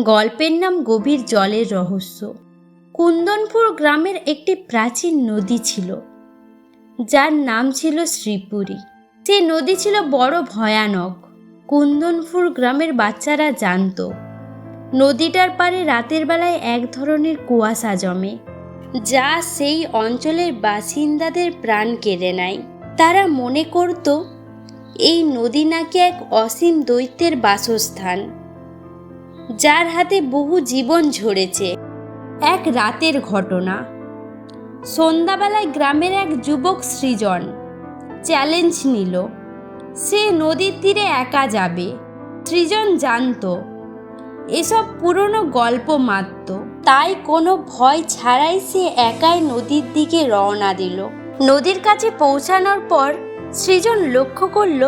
গল্পের নাম গভীর জলের রহস্য। কুন্দনপুর গ্রামের একটি প্রাচীন নদী ছিল, যার নাম ছিল শ্রীপুরী। সেই নদী ছিল বড় ভয়ানক। কুন্দনপুর গ্রামের বাচ্চারা জানত নদীটার পাড়ে রাতের বেলায় এক ধরনের কুয়াশা জমে, যা সেই অঞ্চলের বাসিন্দাদের প্রাণ কেড়ে নেয়। তারা মনে করত এই নদী নাকি এক অসীম দৈত্যের বাসস্থান, যার হাতে বহু জীবন ঝরেছে। এক রাতের ঘটনা। সন্ধ্যাবেলায় গ্রামের এক যুবক সৃজন চ্যালেঞ্জ নিল, সে নদীর তীরে একা যাবে। সৃজন জানত এসব পুরনো গল্প মাত্র, তাই কোনো ভয় ছাড়াই সে একাই নদীর দিকে রওনা দিল। নদীর কাছে পৌঁছানোর পর সৃজন লক্ষ্য করল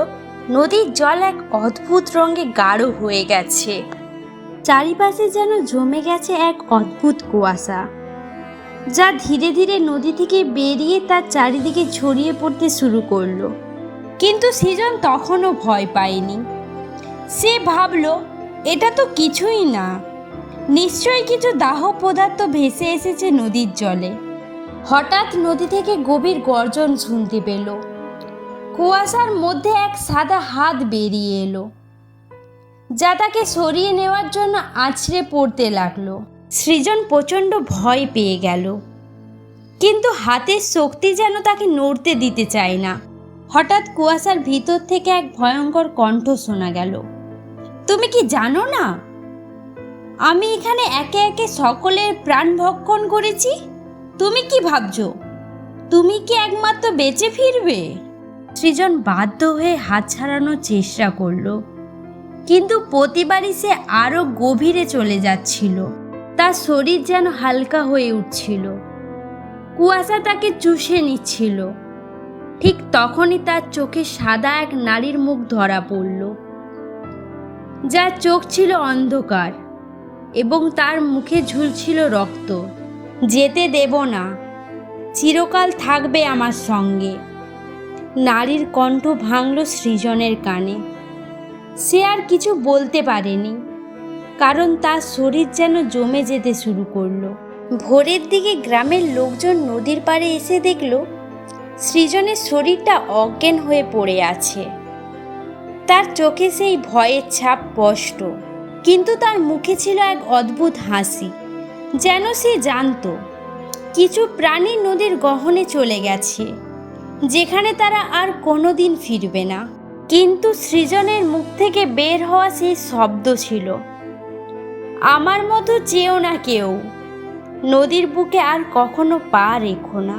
নদীর জল এক অদ্ভুত রঙে গাঢ় হয়ে গেছে। চারিপাশে যেন জমে গেছে এক অদ্ভুত কুয়াশা, যা ধীরে ধীরে নদী থেকে বেরিয়ে তার চারিদিকে ছড়িয়ে পড়তে শুরু করলো। কিন্তু সৃজন তখনও ভয় পায়নি। সে ভাবল, এটা তো কিছুই না, নিশ্চয়ই কিছু দাহ পদার্থ ভেসে এসেছে নদীর জলে। হঠাৎ নদী থেকে গভীর গর্জন শুনতে পেল। কুয়াশার মধ্যে এক সাদা হাত বেরিয়ে এলো, যা তাকে সরিয়ে নেওয়ার জন্য আছড়ে পড়তে লাগলো। সৃজন প্রচণ্ড ভয় পেয়ে গেল, কিন্তু হাতের শক্তি যেন তাকে নড়তে দিতে চায় না। হঠাৎ কুয়াশার ভিতর থেকে এক ভয়ঙ্কর কণ্ঠ শোনা গেল, তুমি কি জানো না আমি এখানে একে একে সকলের প্রাণ ভক্ষণ করেছি? তুমি কি ভাবছো তুমি কি একমাত্র বেঁচে ফিরবে? সৃজন বাধ্য হয়ে হাত ছাড়ানোর চেষ্টা করলো, কিন্তু প্রতিবারই সে আরো গভীরে চলে যাচ্ছিল। তার শরীর যেন হালকা হয়ে উঠছিল, কুয়াশা তাকে চুষে নিচ্ছিল। ঠিক তখনই তার চোখে সাদা এক নারীর মুখ ধরা পড়ল, যার চোখ ছিল অন্ধকার এবং তার মুখে ঝুলছিল রক্ত। যেতে দেব না, চিরকাল থাকবে আমার সঙ্গে। নারীর কণ্ঠ ভাঙল সৃজনের কানে। সে আর কিছু বলতে পারেনি, কারণ তার শরীর যেন জমে যেতে শুরু করলো। ভোরের দিকে গ্রামের লোকজন নদীর পাড়ে এসে দেখল সৃজনের শরীরটা অজ্ঞান হয়ে পড়ে আছে। তার চোখে সেই ভয়ের ছাপ স্পষ্ট, কিন্তু তার মুখে ছিল এক অদ্ভুত হাসি, যেন সে জানত কিছু প্রাণী নদীর গহনে চলে গেছে, যেখানে তারা আর কোনোদিন ফিরবে না। কিন্তু সৃজনের মুখ থেকে বের হওয়া সেই শব্দ ছিল, আমার মতো চেয়েও না কেউ, নদীর বুকে আর কখনো পা রেখো না।